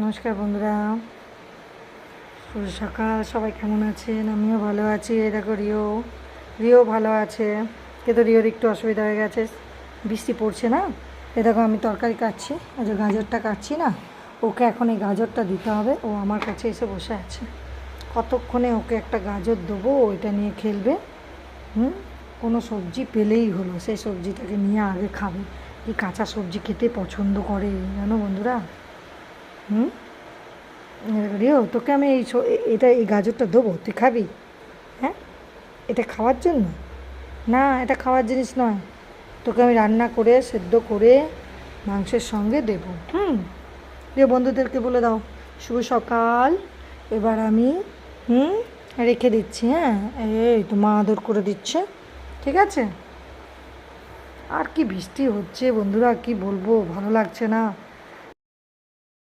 নমস্কার বন্ধুরা, শুভ সকাল। সবাই কেমন আছেন? আমিও ভালো আছি। এই দেখো রিও ভালো আছে, কিন্তু রিওর একটু অসুবিধা হয়ে গেছে, বৃষ্টি পড়ছে না। এই দেখো আমি তরকারি কাটছি, যে গাজরটা কাটছি না, ওকে এখন এই গাজরটা দিতে হবে। ও আমার কাছে এসে বসে আছে, কতক্ষণে ওকে একটা গাজর দেবো, ওইটা নিয়ে খেলবে। কোনো সবজি পেলেই হলো, সেই সবজিটাকে নিয়ে আগে খাবে। এই কাঁচা সবজি খেতে পছন্দ করে, জানো বন্ধুরা। হুম রিও, তোকে আমি এই গাজরটা দেবো, তুই খাবি? হ্যাঁ, এটা খাওয়ার জন্য না, এটা খাওয়ার জিনিস নয়। তোকে আমি রান্না করে সেদ্ধ করে মাংসের সঙ্গে দেবো। রিও, বন্ধুদেরকে বলে দাও শুভ সকাল। এবার আমি রেখে দিচ্ছি। হ্যাঁ, এই তো মা আদর করে দিচ্ছে, ঠিক আছে। আর কি বৃষ্টি হচ্ছে বন্ধুরা, কি বলবো, ভালো লাগছে না।